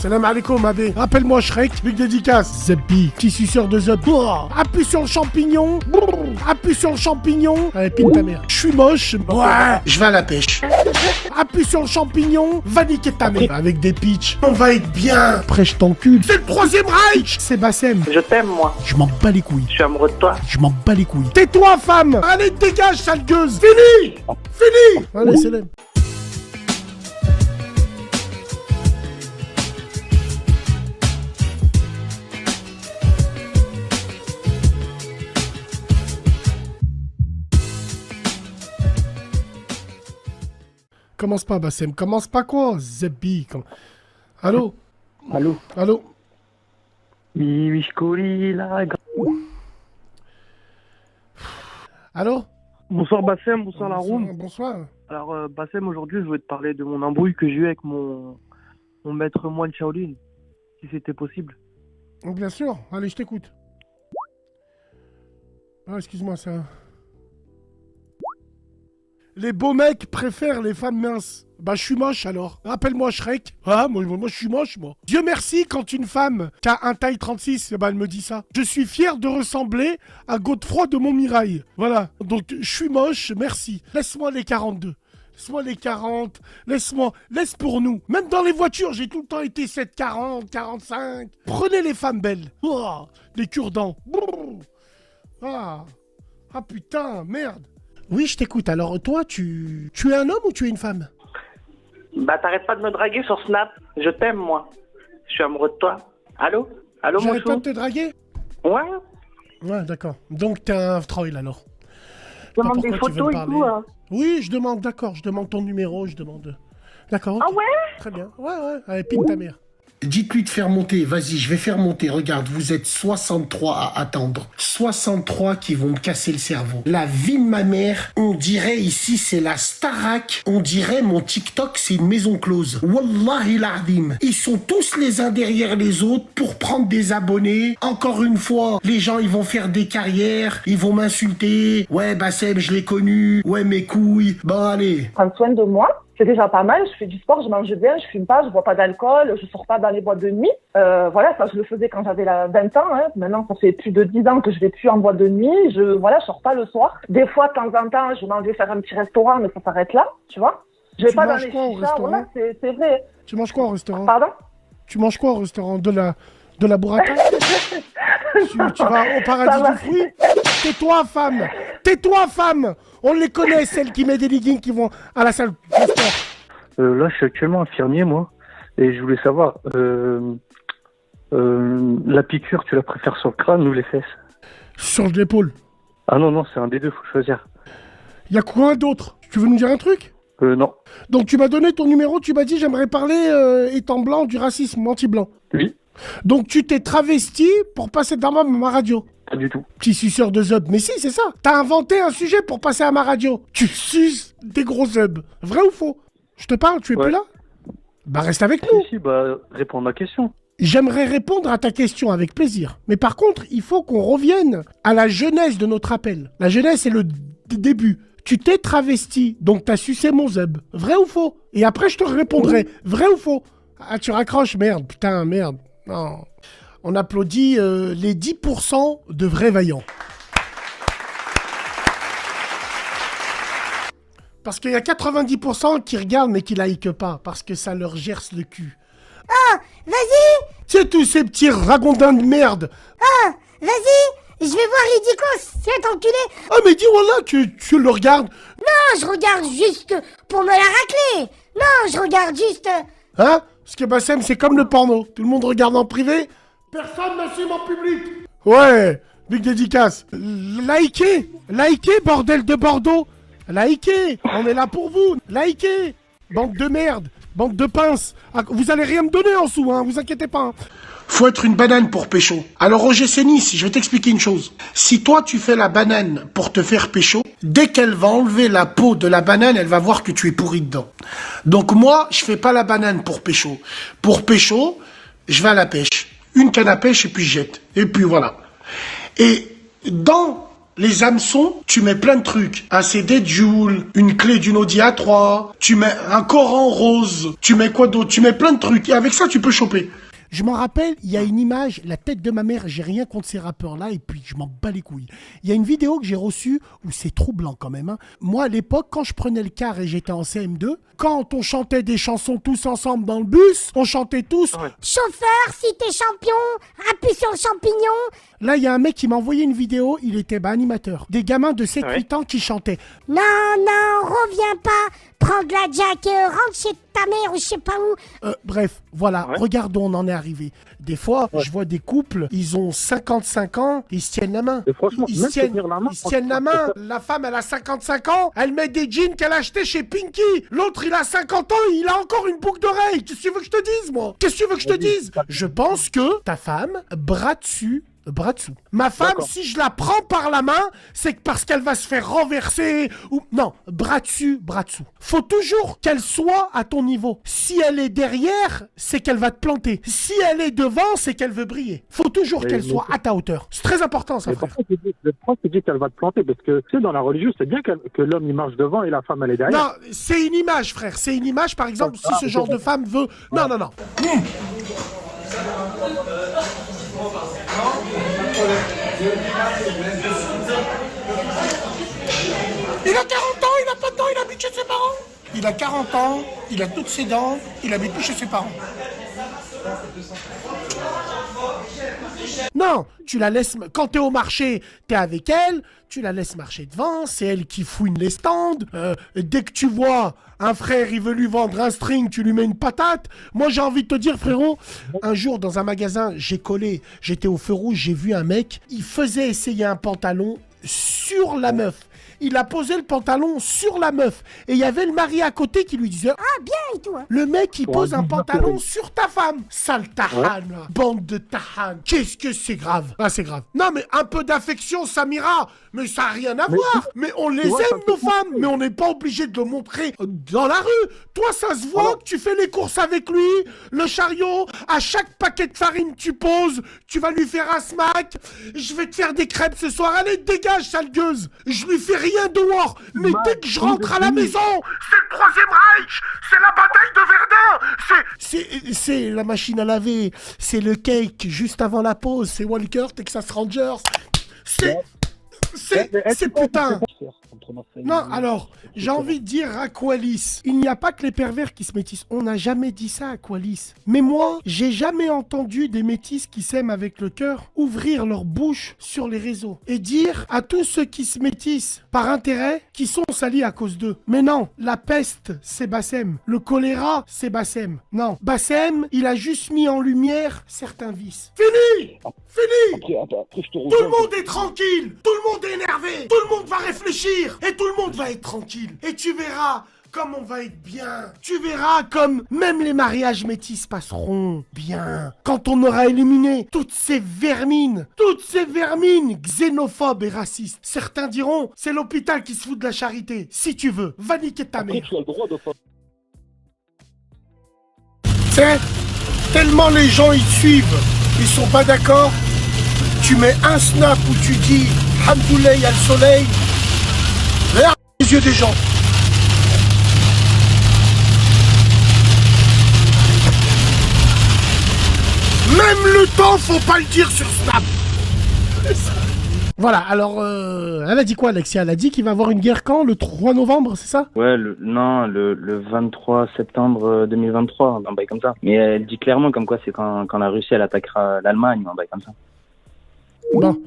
Salam alaikum, Abé. Rappelle-moi Shrek, big dédicace. Zebbi, petit suceur de Zeb. Appuie sur le champignon. Appuie sur le champignon. Allez, pine ta mère. Je suis moche. Ouais, je vais à la pêche. Appuie sur le champignon. Va niquer ta mère. Avec des pitchs. On va être bien. Prêche ton cul. C'est le troisième Reich. Sébastien. Je t'aime, moi. Je m'en bats les couilles. Je suis amoureux de toi. Je m'en bats les couilles. Tais-toi, femme. Allez, dégage, sale gueuse. Fini. Fini. Allez, c'est l'aime. Commence pas, Bassem. Commence pas quoi, Zebbi. Allô? Allô? Allô? Oui, je colis là. Allô? Bonsoir Bassem, bonsoir Laroum. Bonsoir. Alors Bassem, aujourd'hui je voulais te parler de mon embrouille que j'ai eu avec mon maître moine Shaolin, si c'était possible. Bien sûr. Allez, je t'écoute. Ah, excuse-moi, ça... Les beaux mecs préfèrent les femmes minces. Bah, je suis moche alors. Rappelle-moi Shrek. Ah, moi je suis moche, moi. Dieu merci quand une femme qui a un taille 36, bah, elle me dit ça. Je suis fier de ressembler à Godefroy de Montmirail. Voilà. Donc, je suis moche, merci. Laisse-moi les 42. Laisse-moi les 40. Laisse-moi. Laisse pour nous. Même dans les voitures, j'ai tout le temps été 7, 40, 45. Prenez les femmes belles. Oh, les cure-dents. Ah. Ah, putain, merde. Oui, je t'écoute. Alors, toi, tu es un homme ou tu es une femme? Bah, t'arrêtes pas de me draguer sur Snap. Je t'aime, moi. Je suis amoureux de toi. Allô? Allô, mon J'arrête pas chou? de te draguer? Ouais. Ouais, d'accord. Donc, t'es un troll, alors. Je demande des Pourquoi tu veux photos me et tout, hein. Oui, je demande, d'accord. Je demande ton numéro, je demande... D'accord, ok. Ah ouais? Très bien. Ouais. Allez, pine ta mère. Dites-lui de faire monter, vas-y, je vais faire monter. Regarde, vous êtes 63 à attendre. 63 qui vont me casser le cerveau. La vie de ma mère, on dirait ici, c'est la Starac. On dirait mon TikTok, c'est une maison close. Wallahi l'azim. Ils sont tous les uns derrière les autres pour prendre des abonnés. Encore une fois, les gens, ils vont faire des carrières, ils vont m'insulter. Ouais, Bassem, je l'ai connu. Ouais, mes couilles. Bon, allez. Prendre soin de moi, c'est déjà pas mal. Je fais du sport, je mange bien, je fume pas, je bois pas d'alcool, je sors pas dans les boîtes de nuit. Voilà, ça je le faisais quand j'avais 20 ans. Hein. Maintenant, ça fait plus de 10 ans que je vais plus en boîte de nuit. Je sors pas le soir. Des fois, de temps en temps, je m'en vais faire un petit restaurant, mais ça s'arrête là, tu vois. Je vais Tu pas dans manges les quoi au chichas, restaurant? voilà, c'est vrai. Tu manges quoi au restaurant? Pardon? Tu manges quoi au restaurant? De la burrata? tu vas au paradis du fruit? Tais-toi, femme! Tais-toi, femme! On les connaît, celles qui mettent des leggings qui vont à la salle de sport. Là, je suis actuellement infirmier, moi, et je voulais savoir, la piqûre, tu la préfères sur le crâne ou les fesses? Sur l'épaule. Ah non, c'est un des deux, faut choisir. Y a quoi d'autre? Tu veux nous dire un truc? Non. Donc tu m'as donné ton numéro, tu m'as dit j'aimerais parler, étant blanc, du racisme anti-blanc. Oui, Donc tu t'es travesti pour passer dans ma radio. pas du tout. Petit suceur de zub. Mais si, c'est ça. T'as inventé un sujet pour passer à ma radio. Tu suces des gros zubs. Vrai ou faux? Je te parle, tu es plus là? Bah reste avec nous. Si, réponds à ma question. J'aimerais répondre à ta question avec plaisir. Mais par contre, il faut qu'on revienne à la jeunesse de notre appel. La jeunesse, c'est le début. Tu t'es travesti, donc t'as sucé mon zeb. Vrai ou faux? Et après, je te répondrai. Vrai ou faux? Ah, tu raccroches, merde. Putain, merde. Non. On applaudit les 10% de vrais vaillants. Parce qu'il y a 90% qui regardent mais qui like pas, parce que ça leur gerce le cul. Ah, vas-y. C'est tous ces petits ragondins de merde. Ah, vas-y. Je vais voir Ridicos, cet enculé. Ah mais dis voilà que tu le regardes. Non, je regarde juste pour me la racler. Non, je regarde juste... Hein? Parce que Bassem, c'est comme le porno. Tout le monde regarde en privé. Personne n'assume en public. Ouais, big dédicace. Likez, bordel de Bordeaux. Likez, on est là pour vous. Likez, bande de merde, bande de pinces. Ah, vous allez rien me donner en dessous, hein, vous inquiétez pas. Hein. Faut être une banane pour pécho. Alors Roger Sénis, je vais t'expliquer une chose. Si toi tu fais la banane pour te faire pécho, dès qu'elle va enlever la peau de la banane, elle va voir que tu es pourri dedans. Donc moi, je fais pas la banane pour pécho. Pour pécho, je vais à la pêche. Une canne à pêche et puis je jette. Et puis voilà. Et dans Les hameçons, tu mets plein de trucs. Un CD de Joule, une clé d'une Audi A3, tu mets un Coran rose, tu mets quoi d'autre? Tu mets plein de trucs. Et avec ça, tu peux choper. Je m'en rappelle, il y a une image, la tête de ma mère, j'ai rien contre ces rappeurs-là, et puis je m'en bats les couilles. Il y a une vidéo que j'ai reçue, où c'est troublant quand même. Hein. Moi, à l'époque, quand je prenais le car et j'étais en CM2, quand on chantait des chansons tous ensemble dans le bus, on chantait tous Chauffeur, si t'es champion, appuie sur le champignon. Là, il y a un mec qui m'a envoyé une vidéo, il était animateur. Des gamins de 7-8 ans qui chantaient. Non, reviens pas. Prends de la jack, rentre chez ta mère ou je sais pas où. Bref, voilà, regarde où on en est arrivé. Des fois, je vois des couples, ils ont 55 ans, ils se tiennent la main. Et franchement, Ils se tiennent la main. La femme, elle a 55 ans, elle met des jeans qu'elle a achetés chez Pinky. L'autre, il a 50 ans, il a encore une boucle d'oreille. Qu'est-ce que tu veux que je te dise, moi? Qu'est-ce que tu veux que je te dise? Je pense que ta femme, bras dessous. Ma femme, si je la prends par la main, c'est que parce qu'elle va se faire renverser ou... Non, bras dessus. Faut toujours qu'elle soit à ton niveau. Si elle est derrière, c'est qu'elle va te planter. Si elle est devant, c'est qu'elle veut briller. Faut toujours qu'elle soit à ta hauteur. C'est très important, ça, frère. Pourquoi tu dis qu'elle va te planter? Parce que, tu sais, dans la religion, c'est bien que l'homme, il marche devant et la femme, elle est derrière. Non, c'est une image, frère. C'est une image, par exemple, si ce genre de femme veut... Non. Il a 40 ans, il a pas de dents, il habite chez ses parents. Il a 40 ans, il a toutes ses dents, il habite plus chez ses parents. Non, tu la laisses... Quand t'es au marché, t'es avec elle, tu la laisses marcher devant, c'est elle qui fouine les stands. Dès que tu vois un frère, il veut lui vendre un string, tu lui mets une patate. Moi, j'ai envie de te dire, frérot, un jour, dans un magasin, j'étais au feu rouge, j'ai vu un mec, il faisait essayer un pantalon sur la meuf. Il a posé le pantalon sur la meuf. Et il y avait le mari à côté qui lui disait... Ah, bien, et toi? Le mec, il pose un pantalon sur ta femme. Sale tahane, bande de tahane. Qu'est-ce que c'est grave? Ah, c'est grave. Non, mais un peu d'affection, Samira. Mais ça n'a rien à voir. Mais on les aime, nos femmes. Mais on n'est pas obligé de le montrer dans la rue. Toi, ça se voit que tu fais les courses avec lui. Le chariot, à chaque paquet de farine que tu poses, tu vas lui faire un smack. Je vais te faire des crêpes ce soir. Allez, dégage, sale gueuse. Je lui fais rien dehors. Mais dès que je rentre à la maison, c'est le Troisième Reich. C'est la bataille de Verdun. C'est la machine à laver. C'est le cake juste avant la pause. C'est Walker, Texas Rangers. C'est putain. Non, alors, j'ai envie de dire à Aqualis, il n'y a pas que les pervers qui se métissent. On n'a jamais dit ça à Aqualis. Mais moi, j'ai jamais entendu des métis qui s'aiment avec le cœur ouvrir leur bouche sur les réseaux et dire à tous ceux qui se métissent par intérêt qu'ils sont salis à cause d'eux. Mais non, la peste, c'est Bassem. Le choléra, c'est Bassem. Non, Bassem, il a juste mis en lumière certains vices. Fini. Tout le monde est tranquille. Tout le monde est énervé. Tout le monde va réfléchir. Et tout le monde va être tranquille. Et tu verras comme on va être bien. Tu verras comme même les mariages métis passeront bien. Quand on aura éliminé toutes ces vermines xénophobes et racistes. Certains diront, c'est l'hôpital qui se fout de la charité. Si tu veux, va niquer ta mère. Tu as le droit de pas... C'est tellement les gens ils suivent, ils sont pas d'accord. Tu mets un snap où tu dis Hamdoullah, il y a le soleil. Regarde les yeux des gens. Même le temps, faut pas le dire sur Snap. Voilà, alors, elle a dit quoi, Alexia? Elle a dit qu'il va y avoir une guerre quand? Le 3 novembre, c'est ça? Ouais, le 23 septembre 2023, un bail comme ça. Mais elle dit clairement comme quoi c'est quand la Russie, elle attaquera l'Allemagne, un bail comme ça. Bon.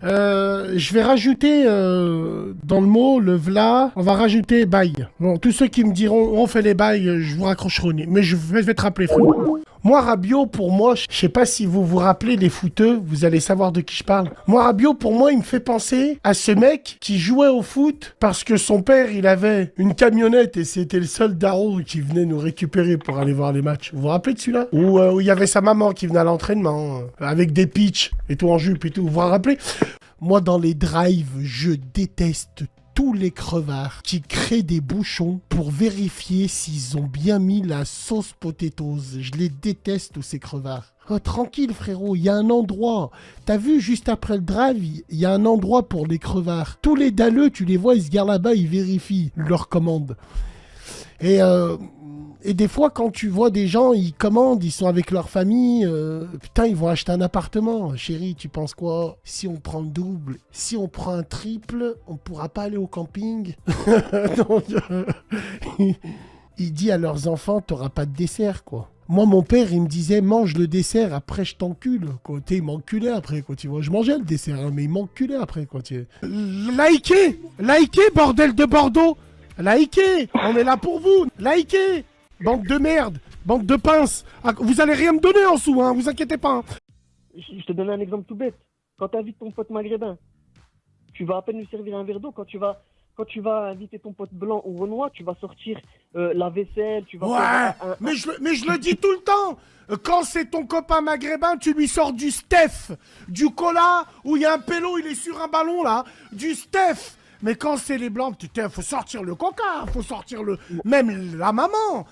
Je vais rajouter dans le mot, le v'là, on va rajouter bail. Bon, tous ceux qui me diront on fait les bails, je vous raccrocherai au nez. Mais je vais te rappeler, frérot. Moi, Rabiot, pour moi, je sais pas si vous vous rappelez les footeux, vous allez savoir de qui je parle. Moi, Rabiot, pour moi, il me fait penser à ce mec qui jouait au foot parce que son père, il avait une camionnette et c'était le seul daron qui venait nous récupérer pour aller voir les matchs. Vous vous rappelez de celui-là? Où il y avait sa maman qui venait à l'entraînement, avec des pitchs et tout en jupe et tout. Vous vous rappelez? Moi, dans les drives, je déteste tous les crevards qui créent des bouchons pour vérifier s'ils ont bien mis la sauce potatoes. Je les déteste, tous ces crevards. Oh, tranquille, frérot, il y a un endroit. T'as vu, juste après le drive, il y a un endroit pour les crevards. Tous les dalleux, tu les vois, ils se garent là-bas, ils vérifient leurs commandes. Et des fois, quand tu vois des gens, ils commandent, ils sont avec leur famille, putain, ils vont acheter un appartement. Chérie, tu penses quoi? Si on prend le double, si on prend un triple, on pourra pas aller au camping. Donc, il dit à leurs enfants, t'auras pas de dessert, quoi. Moi, mon père, il me disait, mange le dessert, après je t'encule. Il m'enculait après, quoi, tu vois. Je mangeais le dessert, hein, mais il m'enculait après, quoi, tu vois. Likez, bordel de Bordeaux. Likez, on est là pour vous. Likez. Bande de merde, bande de pinces. Ah, vous allez rien me donner en sous, hein, vous inquiétez pas. Hein. Je te donne un exemple tout bête. Quand tu invites ton pote maghrébin, tu vas à peine lui servir un verre d'eau. Quand tu vas inviter ton pote blanc ou renois, tu vas sortir la vaisselle, tu vas... Ouais, mais je le dis tout le temps. Quand c'est ton copain maghrébin, tu lui sors du Steph, du cola, où il y a un pélo, il est sur un ballon là, du Steph. Mais quand c'est les blancs, putain, faut sortir le coca, faut sortir le... Même la maman,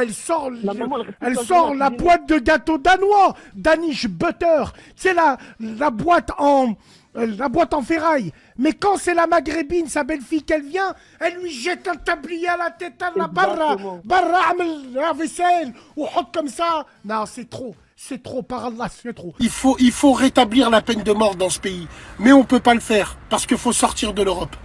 elle sort la boîte de gâteau danois, Danish Butter. C'est la boîte en ferraille. Mais quand c'est la maghrébine, sa belle-fille, qu'elle vient, elle lui jette un tablier à la tête, à la barra, la vaisselle, ou hot comme ça. Non, c'est trop. C'est trop, par Allah, c'est trop. Il faut rétablir la peine de mort dans ce pays. Mais on peut pas le faire, parce qu'il faut sortir de l'Europe.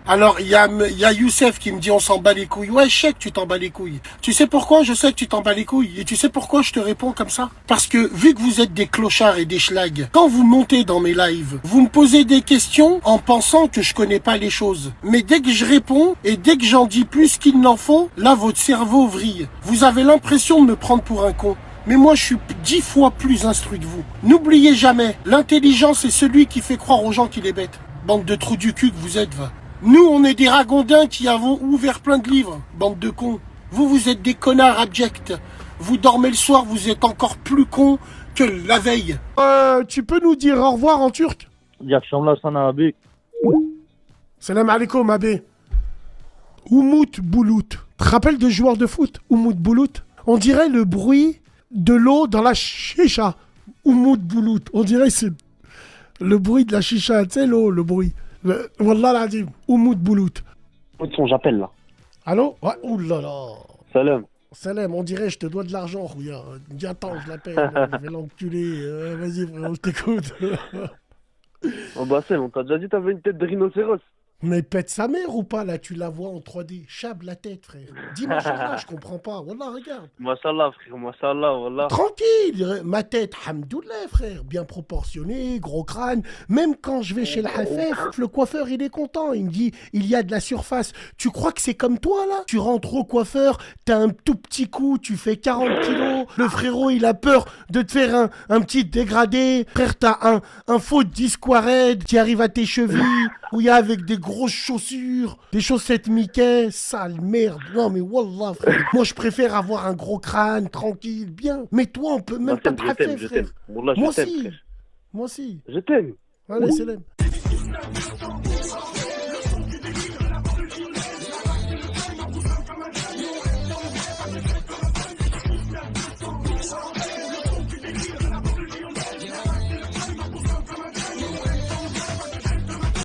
Alors, il y a Youssef qui me dit on s'en bat les couilles. Ouais, je sais que tu t'en bats les couilles. Tu sais pourquoi? Je sais que tu t'en bats les couilles. Et tu sais pourquoi je te réponds comme ça? Parce que, vu que vous êtes des clochards et des schlags, quand vous montez dans mes lives, vous me posez des questions en pensant que je connais pas les choses. Mais dès que je réponds, et dès que j'en dis plus qu'il n'en faut, là, votre cerveau vrille. Vous avez l'impression de me prendre pour un con. Mais moi, je suis 10 fois plus instruit que vous. N'oubliez jamais, l'intelligence est celui qui fait croire aux gens qu'il est bête. Bande de trous du cul que vous êtes, va. Nous, on est des ragondins qui avons ouvert plein de livres. Bande de cons. Vous êtes des connards abjects. Vous dormez le soir, vous êtes encore plus cons que la veille. Tu peux nous dire au revoir en turc? Salam alaikum, Abé. Oumout Boulout. Tu te rappelles de joueur de foot? Oumout Boulout. On dirait le bruit de l'eau dans la chicha. Oumout Boulout. On dirait c'est le bruit de la chicha, tu sais l'eau, le bruit. Wallah l'adim. Oumout Boulout. J'appelle là. Allô? Ouais, oulala. Salam. Salam, on dirait je te dois de l'argent, Rouya. Dis attends, je l'appelle, je vais l'enculer. Vas-y frérot, je t'écoute. Oh bah c'est, on t'a déjà dit t'avais une tête de rhinocéros. Mais pète sa mère ou pas, là, tu la vois en 3D. Chab la tête, frère. Dis machallah, je comprends pas. Wallah, regarde. Mashallah, frère, mashallah, wallah. Tranquille, ma tête, hamdoullah, frère. Bien proportionnée, gros crâne. Même quand je vais chez le Hafef, le coiffeur, il est content. Il me dit, il y a de la surface. Tu crois que c'est comme toi, là? Tu rentres au coiffeur, t'as un tout petit coup, tu fais 40 kilos. Le frérot, il a peur de te faire un petit dégradé. Frère, t'as un faux disque Warhead qui arrive à tes chevilles, où il y a avec des grosses chaussures, des chaussettes Mickey, sale merde. Non mais wallah, frère. Moi je préfère avoir un gros crâne, tranquille, bien. Mais toi on peut même pas te frère. Moi aussi. Moi aussi. Je t'aime. Allez, salam.